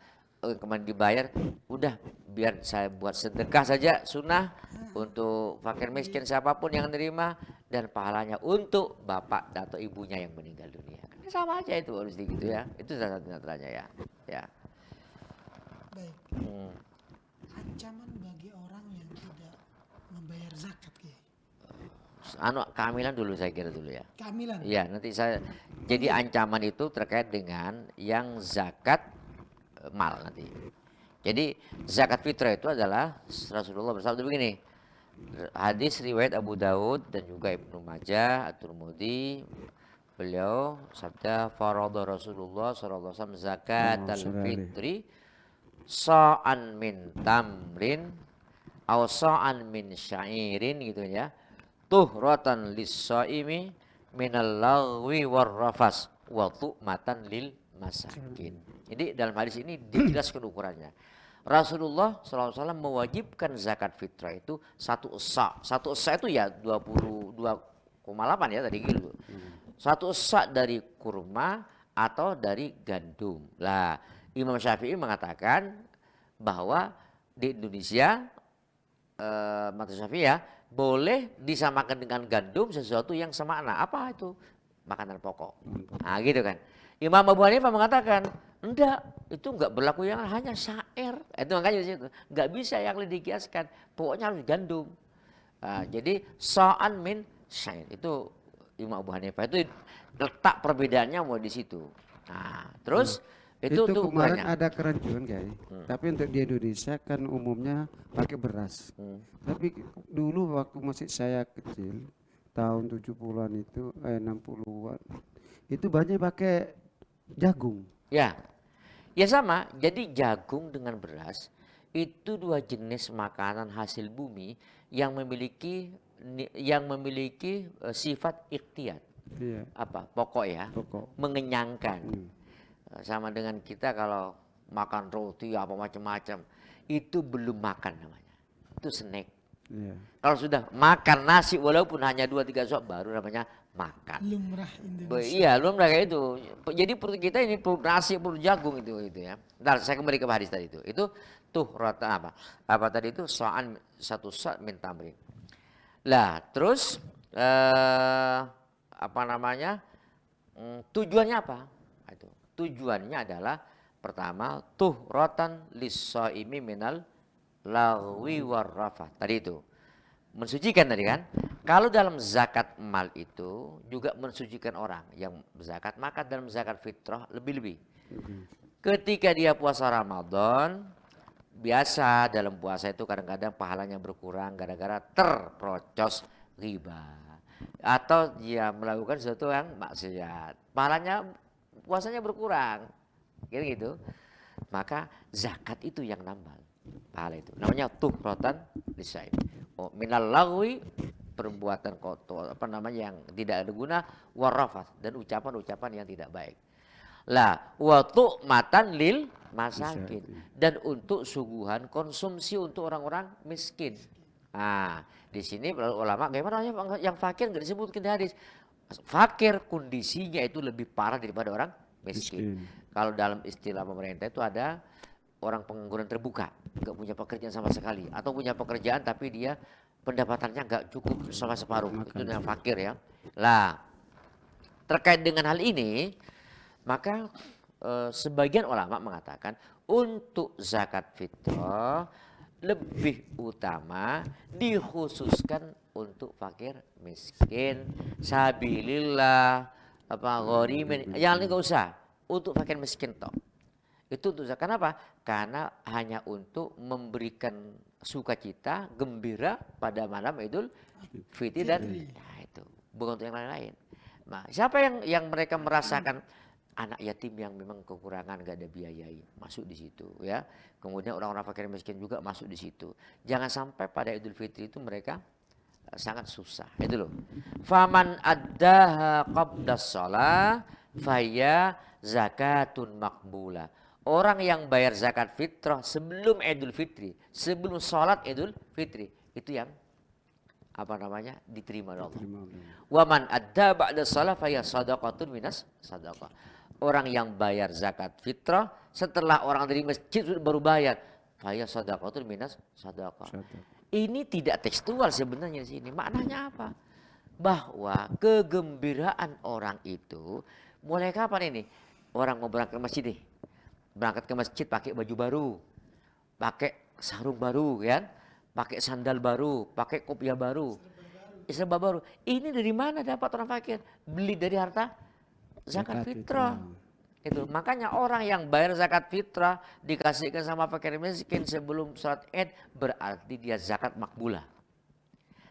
kemarin dibayar? Udah biar saya buat sedekah saja sunnah untuk fakir miskin siapapun yang nerima dan pahalanya untuk bapak atau ibunya yang meninggal dunia. Sama aja itu harus gitu ya. Itu salah satu caranya ya. Ya. Baik. Ancaman bagi orang yang tidak membayar zakat Kiai. Kehamilan dulu saya kira dulu ya. Kehamilan. Iya, nanti saya jadi ancaman itu terkait dengan yang zakat mal nanti. Jadi zakat fitrah itu adalah Rasulullah bersabda begini, Hadis riwayat Abu Daud dan juga Ibnu Majah, At-Tirmidzi, beliau sabda farada Rasulullah sallallahu alaihi wasallam zakatal fitri sa'an min tamrin aw sa'an min sya'irin gitu ya. Tuhratan lis-shaimi minal lagwi war rafas wa tu'matan lil masakin. Jadi dalam hadis ini dijelaskan ukurannya. Rasulullah SAW mewajibkan zakat fitrah itu satu esa'. Satu esa' itu ya 22,8 ya tadi gitu. Satu esa' dari kurma atau dari gandum. Lah, Imam Syafi'i mengatakan bahwa di Indonesia Mata Syafi'i ya boleh disamakan dengan gandum sesuatu yang semakna. Apa itu? Makanan pokok. Nah gitu kan. Imam Abu Hanifah mengatakan, enggak, itu enggak berlaku yang hanya syair. Itu makanya di situ. Enggak bisa yang dikiaskan. Pokoknya harus gandum. Nah, jadi sa'an min syair. Itu Imam Abu Hanifah. Itu letak perbedaannya mau di situ. Nah, terus itu kemarin ada kerancuan guys. Tapi untuk di Indonesia kan umumnya pakai beras. Tapi dulu waktu masih saya kecil, tahun 70-an itu 60-an. Itu banyak pakai jagung. Ya. Ya sama. Jadi jagung dengan beras itu dua jenis makanan hasil bumi yang memiliki sifat ikhtiar. Iya. Apa? Pokok ya. Pokok. Mengenyangkan. Sama dengan kita kalau makan roti apa macam-macam itu belum makan namanya, itu snack. Kalau sudah makan nasi walaupun hanya 2-3 suap baru namanya makan. Lumrah Indonesia. Iya, lumrah kayak itu. Jadi perut kita ini perut nasi, perut jagung itu ya. Ntar saya kembali ke hadis tadi itu. Itu tuh rata apa? Apa tadi itu soal satu saat min tamrin. Lah, terus apa namanya? Tujuannya apa? Itu. Tujuannya adalah pertama tuhratan lis-shaimi minal lagwi war rafah. Tadi itu mensucikan tadi kan. Kalau dalam zakat mal itu juga mensucikan orang yang zakat, maka dalam zakat fitrah lebih-lebih. Ketika dia puasa Ramadan, biasa dalam puasa itu kadang-kadang pahalanya berkurang gara-gara terprocos riba atau dia melakukan sesuatu yang maksiat. Pahalanya puasanya berkurang, gitu. Maka zakat itu yang nambah pahala itu. Namanya tuhratan lisaib. Oh, minal lagwi perbuatan kotor, apa namanya yang tidak ada guna, warafat dan ucapan-ucapan yang tidak baik. Lah, wa tu'matan lil masakin dan untuk suguhan konsumsi untuk orang-orang miskin. Nah, di sini ulama bagaimana yang fakir enggak disebutkan di hadis. Fakir kondisinya itu lebih parah daripada orang miskin. Kalau dalam istilah pemerintah itu ada orang pengangguran terbuka, nggak punya pekerjaan sama sekali, atau punya pekerjaan tapi dia pendapatannya nggak cukup sama separuh. Itu yang fakir ya. Lah, terkait dengan hal ini, maka sebagian ulama mengatakan untuk zakat fitrah lebih utama dikhususkan untuk fakir miskin, sabilillah, apa gharimin, yang lain enggak usah, untuk fakir miskin toh. Itu untuk zakat. Kenapa? Karena hanya untuk memberikan sukacita, gembira pada malam Idul Fitri dan itu, bukan untuk yang lain-lain. Nah, siapa yang mereka merasakan anak yatim yang memang kekurangan gak ada biayai, masuk di situ ya. Kemudian orang-orang fakir miskin juga masuk di situ. Jangan sampai pada Idul Fitri itu mereka sangat susah. Itu loh. Faman addaha qabla shalah faya zakatun maqbula. Orang yang bayar zakat fitrah sebelum Idul Fitri, sebelum sholat Idul Fitri, itu yang apa namanya diterima oleh Allah. Waman adda ba'da shalah faya sadaqatun minas sadaqah. Orang yang bayar zakat fitrah setelah orang dari masjid baru bayar, faya sadaqatun minas sadaqah. Ini tidak tekstual sebenarnya di sini. Maknanya apa? Bahwa kegembiraan orang itu mulai kapan ini? Orang mau berangkat ke masjid nih. Berangkat ke masjid pakai baju baru, pakai sarung baru kan, pakai sandal baru, pakai kopiah baru, serba baru. Ini dari mana dapat orang fakir? Beli dari harta zakat fitrah. Itu makanya orang yang bayar zakat fitrah dikasihkan sama fakir miskin sebelum sholat Id berarti dia zakat makbulah.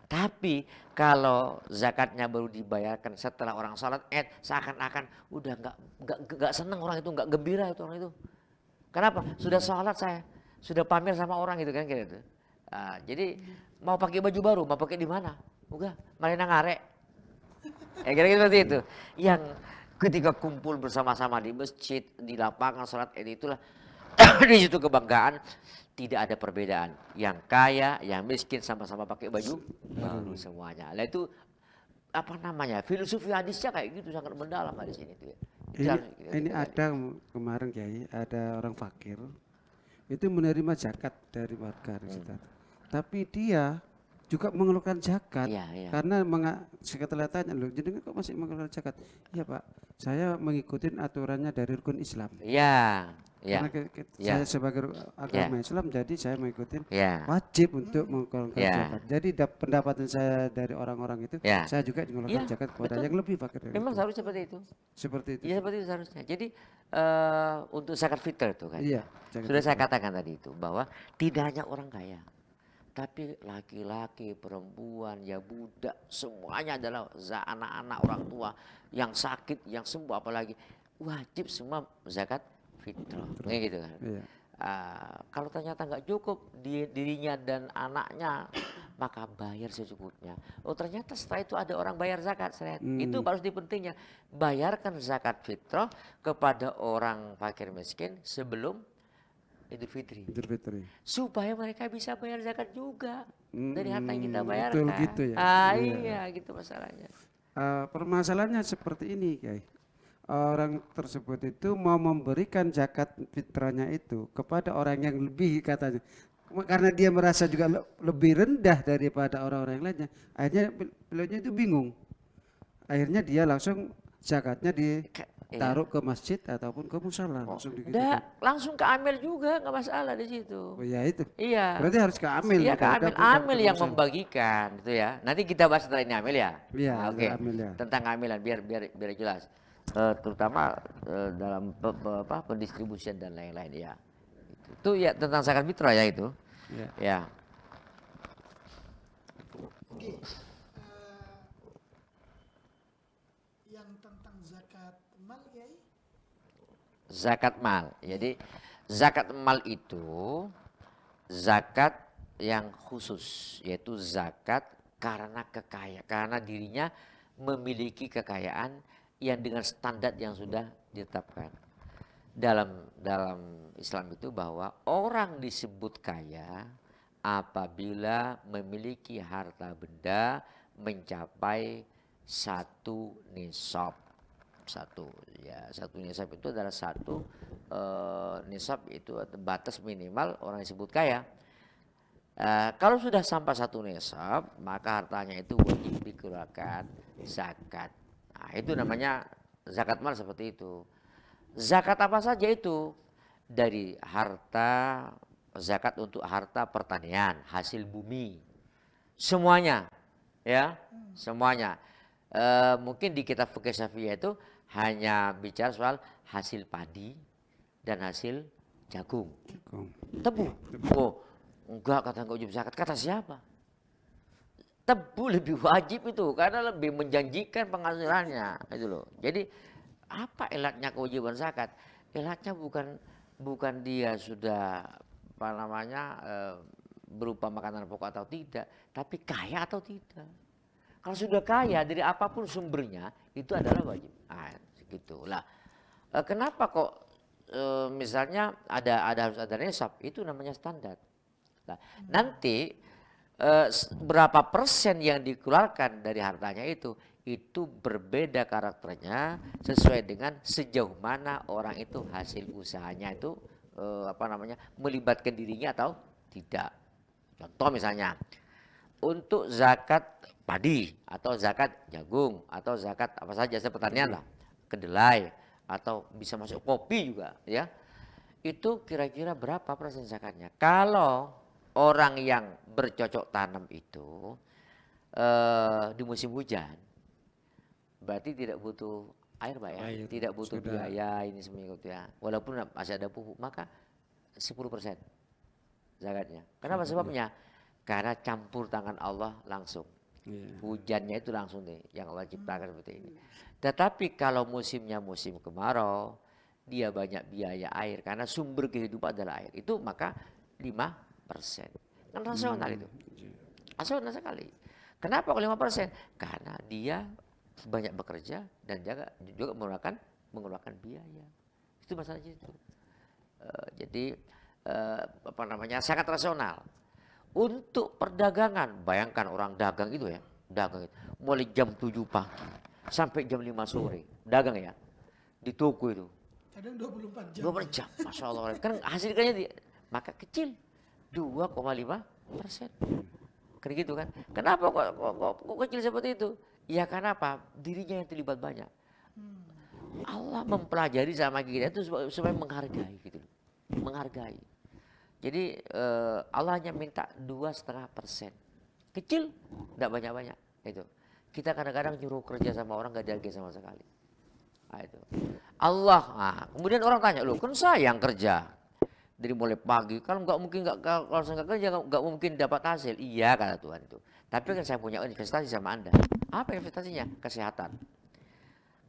Tapi kalau zakatnya baru dibayarkan setelah orang sholat seakan-akan udah nggak seneng orang itu, nggak gembira itu orang itu. Kenapa? Sudah sholat saya, sudah pamer sama orang gitu kan gitu. Jadi mau pakai baju baru, mau pakai di mana? Udah, malah ngarek. Kira-kira seperti itu. Yang ketika kumpul bersama-sama di masjid, di lapangan sholat itulah di situ kebanggaan. Tidak ada perbedaan. Yang kaya, yang miskin sama-sama pakai baju baru semuanya. Nah itu apa namanya? Filosofi hadisnya kayak gitu, sangat mendalam hadis ini tuh ya. Ini ada kemarin Kiai, ada orang fakir itu menerima zakat dari warga sekitar. Tapi dia juga mengeluarkan zakat karena setelah tanya, loh jadi kok masih mengeluarkan zakat? Iya Pak, saya mengikuti aturannya dari rukun Islam. Iya. Karena saya sebagai agama Islam, jadi saya mengikuti wajib untuk mengeluarkan zakat. Jadi pendapatan saya dari orang-orang itu, saya juga mengeluarkan zakat kepada yang lebih fakir. Memang seharusnya seperti itu. Seperti itu. Iya seperti itu seharusnya. Jadi untuk zakat fitrah itu kan, sudah saya katakan tadi itu bahwa tidak hanya orang kaya, tapi laki-laki, perempuan, ya budak, semuanya adalah anak-anak orang tua yang sakit, yang sembuh, apalagi wajib semua zakat fitrah, kayak gitu kan. Kalau ternyata nggak cukup dirinya dan anaknya, maka bayar secukupnya. Oh ternyata setelah itu ada orang bayar zakat, itu baru pentingnya. Bayarkan zakat fitrah kepada orang fakir miskin sebelum Idul Fitri. Supaya mereka bisa bayar zakat juga dari harta yang kita bayarkan. Betul gitu ya. Iya gitu masalahnya. Permasalahannya seperti ini, Kiai. Orang tersebut itu mau memberikan zakat fitrahnya itu kepada orang yang lebih katanya, karena dia merasa juga lebih rendah daripada orang-orang yang lainnya. Akhirnya beliaunya itu bingung. Akhirnya dia langsung zakatnya ditaruh ke masjid ataupun ke musala. Langsung ke amil juga nggak masalah di situ. Oh ya itu. Iya. Berarti harus ke amil. Iya ke amil. Amil yang membagikan gitu ya. Nanti kita bahas setelah ini amil ya. Iya. Oke. Tentang amilan biar jelas. Terutama dalam pendistribusian dan lain-lain ya. Itu ya tentang zakat fitrah ya itu. Ya. Oke. Yang tentang zakat mal Kiai? Zakat mal. Jadi zakat mal itu zakat yang khusus, yaitu zakat karena karena dirinya memiliki kekayaan yang dengan standar yang sudah ditetapkan. Dalam Islam itu bahwa orang disebut kaya apabila memiliki harta benda mencapai satu nisab. Satu nisab itu adalah nisab itu batas minimal orang disebut kaya. Kalau sudah sampai satu nisab, maka hartanya itu wajib dikeluarkan zakat. Nah, itu namanya zakat mal seperti itu. Zakat apa saja itu? Dari harta, zakat untuk harta pertanian, hasil bumi. Semuanya, ya, semuanya. Mungkin di kitab fikih Syafi'iyah itu hanya bicara soal hasil padi dan hasil jagung. Tebu. Oh, enggak kata enggak wajib zakat. Kata siapa? Tebu lebih wajib itu karena lebih menjanjikan penghasilannya itu loh. Jadi apa elatnya kewajiban zakat? Elatnya bukan dia sudah apa namanya berupa makanan pokok atau tidak, tapi kaya atau tidak. Kalau sudah kaya dari apapun sumbernya itu adalah wajib. Gitu lah. Kenapa kok misalnya harus ada nisab? Itu namanya standar. Nah, nanti berapa persen yang dikeluarkan dari hartanya itu berbeda karakternya sesuai dengan sejauh mana orang itu hasil usahanya itu melibatkan dirinya atau tidak. Contoh misalnya untuk zakat padi atau zakat jagung atau zakat apa saja pertanian lah, kedelai atau bisa masuk kopi juga ya. Itu kira-kira berapa persen zakatnya? Kalau orang yang bercocok tanam itu di musim hujan, berarti tidak butuh air Pak ya, tidak butuh biaya ini semuanya ya. Walaupun masih ada pupuk, maka 10% zakatnya. Kenapa sebabnya? Karena campur tangan Allah langsung. Hujannya itu langsung nih yang Allah ciptakan seperti ini. Tetapi kalau musimnya musim kemarau, dia banyak biaya air karena sumber kehidupan adalah air. Itu maka 5%. Kan rasional itu. Rasional sekali. Kenapa kok 5%? Karena dia banyak bekerja dan juga mengeluarkan biaya. Itu masalahnya itu. Jadi apa namanya, sangat rasional. Untuk perdagangan, bayangkan orang dagang itu ya, dagang itu mulai jam 7 pagi sampai jam 5 sore, dagang ya, di toko itu. Kadang 24 jam. 24 jam, Masya Allah. Kan hasilnya maka kecil, 2,5%. Kan gitu kan. Kenapa kok kecil seperti itu? Ya karena apa? Dirinya yang terlibat banyak. Allah mempelajari sama kita itu supaya menghargai gitu. Menghargai. Jadi Allah hanya minta 2,5%. Kecil, tidak banyak-banyak. Itu. Kita kadang-kadang nyuruh kerja sama orang gak dihargai sama sekali. Nah, itu. Allah, kemudian orang tanya, loh kan saya yang kerja dari mulai pagi, kalau nggak mungkin kalau saya nggak kerja nggak mungkin dapat hasil. Iya kata Tuhan itu. Tapi kan saya punya investasi sama Anda. Apa investasinya? Kesehatan.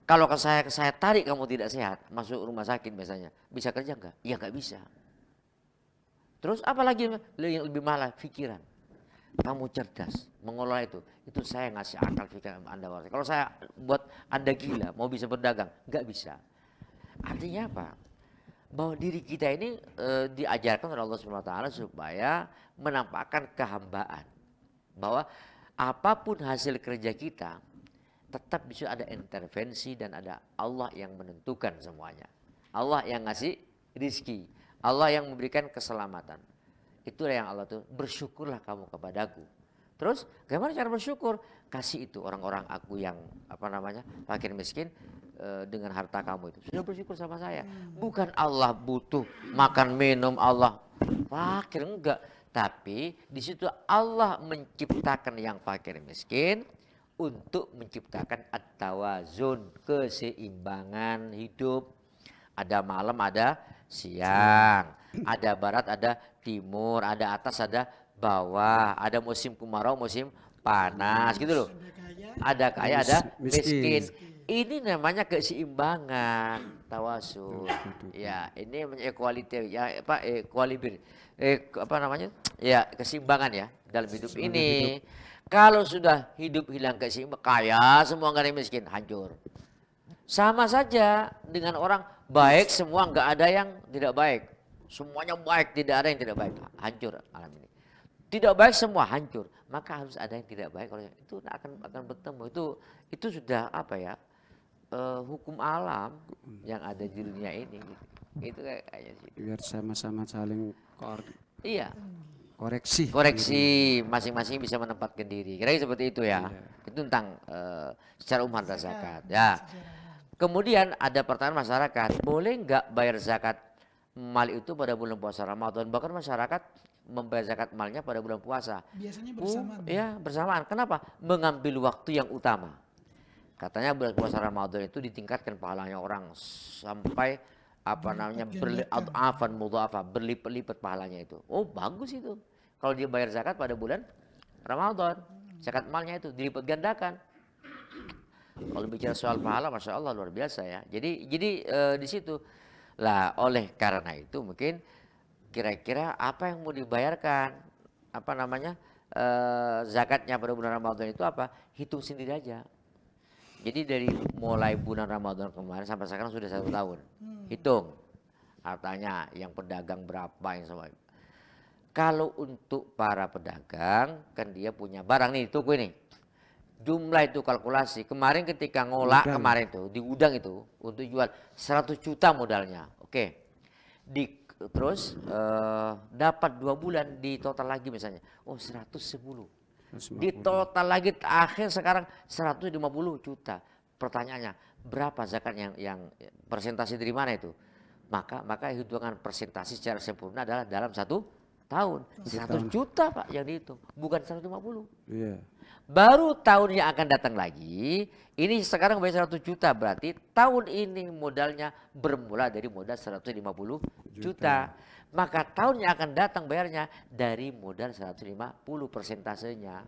Kalau saya tarik kamu tidak sehat, masuk rumah sakit misalnya, bisa kerja nggak? Iya nggak bisa. Terus apalagi yang lebih malah pikiran. Kamu cerdas mengelola itu saya ngasih akal pikiran Anda. Kalau saya buat Anda gila, mau bisa berdagang, nggak bisa. Artinya apa? Bahwa diri kita ini diajarkan oleh Allah SWT supaya menampakkan kehambaan. Bahwa apapun hasil kerja kita, tetap bisa ada intervensi dan ada Allah yang menentukan semuanya. Allah yang ngasih rizki. Allah yang memberikan keselamatan. Itulah yang Allah tuh, bersyukurlah kamu kepadaku. Terus bagaimana cara bersyukur? Kasih itu orang-orang aku yang fakir miskin dengan harta kamu itu. Sudah bersyukur sama saya. Bukan Allah butuh makan minum, Allah fakir, enggak. Tapi di situ Allah menciptakan yang fakir miskin untuk menciptakan at-tawazun, keseimbangan hidup. Ada malam, ada siang, ada barat, ada timur, ada atas, ada bawah, ada musim kemarau, musim panas, gitu loh. Ada kaya, ada miskin. Ini namanya keseimbangan, tawasul. Ya, ini namanya equality, ya equilibrium. Ya, keseimbangan ya dalam hidup ini. Kalau sudah hidup hilang keseimbangan, kaya semua nggak ada yang miskin, hancur. Sama saja dengan orang baik semua, nggak ada yang tidak baik. Semuanya baik, tidak ada yang tidak baik. Hancur alam ini. Tidak baik semua hancur. Maka harus ada yang tidak baik. Itu akan bertemu. Itu sudah hukum alam yang ada di dunia ini. Itu kayaknya sih. Biar sama-sama saling iya. koreksi. Masing-masing bisa menempatkan diri. Kira-kira seperti itu ya. Itu tentang secara umum harta zakat. Ya. Kemudian ada pertanyaan masyarakat, boleh nggak bayar zakat mal itu pada bulan puasa Ramadan? Bahkan masyarakat membayar zakat malnya pada bulan puasa. Biasanya bersamaan. Ya, bersamaan. Kenapa? Mengambil waktu yang utama. Katanya bulan puasa Ramadan itu ditingkatkan pahalanya orang sampai berlipat-lipat pahalanya itu. Oh, bagus itu. Kalau dia bayar zakat pada bulan Ramadan, zakat malnya itu dilipat gandakan. Kalau bicara soal pahala, Masya Allah luar biasa ya. Jadi di situ lah, oleh karena itu mungkin kira-kira apa yang mau dibayarkan, zakatnya pada bulan Ramadan itu apa? Hitung sendiri aja. Jadi dari mulai bulan Ramadan kemarin sampai sekarang sudah 1 tahun. Hitung hartanya, yang pedagang berapa, yang semua. Kalau untuk para pedagang kan dia punya barang nih di toko ini. Jumlah itu kalkulasi. Kemarin ketika ngolak kemarin itu di gudang itu untuk jual 100 juta modalnya. Oke. Terus dapat 2 bulan di total lagi misalnya. Oh 110. Di total lagi akhir sekarang 150 juta. Pertanyaannya, berapa zakat yang persentase dari mana itu? Maka hitungan persentase secara sempurna adalah dalam 1 tahun. 100 juta Pak yang dihitung, bukan 150. Iya. Baru tahun yang akan datang lagi, ini sekarang bayar 100 juta, berarti tahun ini modalnya bermula dari modal 150 juta. Maka tahun yang akan datang bayarnya dari modal 150 persentasenya.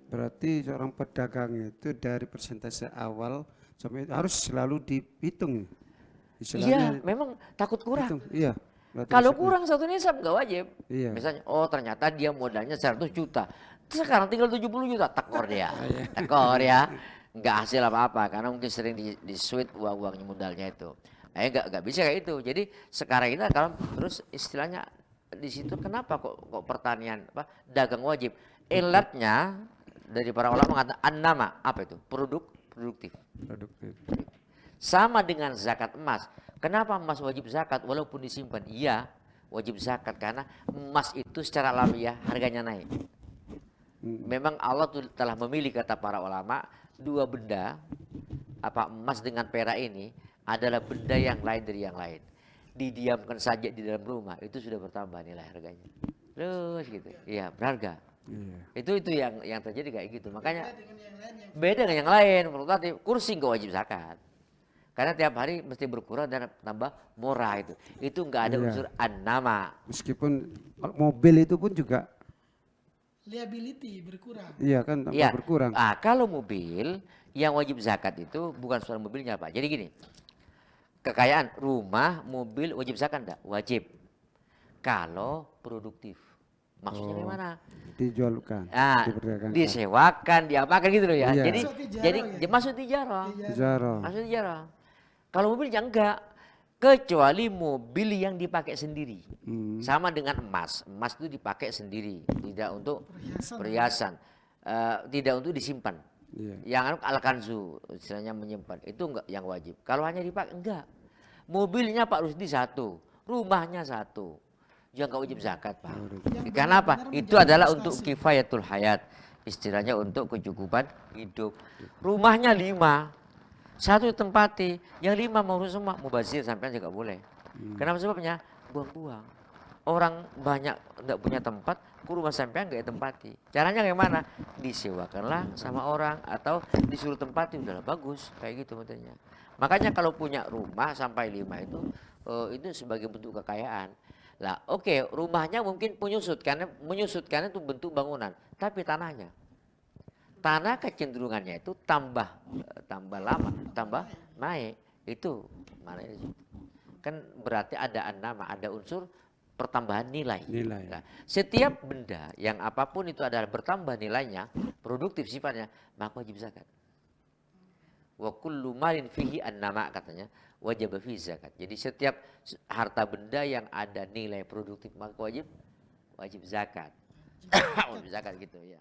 Berarti seorang pedagang itu dari persentase awal sampai harus selalu dihitung. Iya, Istilahnya memang takut kurang. hitung. Iya. Berarti Kalau nisabnya. kurang satu nisab nggak wajib. Iya. Misalnya, oh ternyata dia modalnya 100 juta. Sekarang tinggal 70 juta, tekor dia. Tekor ya. Nggak hasil apa-apa karena mungkin sering di sweet uangnya modalnya itu. Nggak bisa kayak itu. Jadi sekarang ini kalau terus istilahnya di situ kenapa kok pertanian dagang wajib? Ilatnya dari para ulama mengatakan an-nama, apa itu? Produktif. Produktif. Sama dengan zakat emas. Kenapa emas wajib zakat walaupun disimpan? Iya, wajib zakat karena emas itu secara alamiah harganya naik. Memang Allah telah memilih, kata para ulama, dua benda, emas dengan perak ini adalah benda yang lain dari yang lain. Didiamkan saja di dalam rumah itu sudah bertambah nilai harganya. Terus gitu. Iya, berharga. Iya. Itu yang terjadi kayak gitu. Makanya beda dengan yang lain. Fluktuatif, kursi nggak wajib zakat. Karena tiap hari mesti berkurang dan tambah murah itu. Itu nggak ada unsur an-nama. Meskipun mobil itu pun juga Liability berkurang. iya kan tambah Iya. berkurang. Kalau mobil yang wajib zakat itu bukan soal mobilnya, Pak. Jadi gini, kekayaan rumah, mobil wajib zakat enggak? Wajib. Kalau produktif. Maksudnya gimana? Dijualkan, diperdagangkan. Disewakan, diapakan gitu loh ya. Iya. Jadi masuk tijarah. Tijarah. Masuk tijarah. Kalau mobilnya enggak, kecuali mobil yang dipakai sendiri. Sama dengan emas. Emas itu dipakai sendiri, tidak untuk perhiasan. Tidak untuk disimpan. Iya. Yang al-kanzu, istilahnya menyimpan, itu enggak yang wajib. Kalau hanya dipakai, enggak. Mobilnya Pak Rusdi satu, rumahnya satu. Juga enggak wajib zakat, Pak. Karena apa? Itu adalah untuk kifayatul hayat. Istilahnya untuk kecukupan hidup. Rumahnya 5, satu ditempati, yang 5 mau semua, mubazir sampai juga boleh. Kenapa sebabnya? Buang-buang. Orang banyak enggak punya tempat, ke rumah sampean enggak ditempati. Caranya gimana? Disewakanlah sama orang atau disuruh tempati, udahlah bagus kayak gitu maksudnya. Makanya kalau punya rumah sampai 5 itu sebagai bentuk kekayaan. Lah, oke, rumahnya mungkin menyusut karena itu bentuk bangunan, tapi tanahnya. Tanah kecenderungannya itu tambah lama, tambah naik. Itu mana itu? Kan berarti ada an-nama, ada unsur pertambahan nilai. Nah, setiap benda yang apapun itu adalah bertambah nilainya, produktif sifatnya, maka wajib zakat. Wa kullu malin fihi an-nama katanya wajib fi zakat. Jadi setiap harta benda yang ada nilai produktif maka wajib zakat. Wajib zakat gitu ya.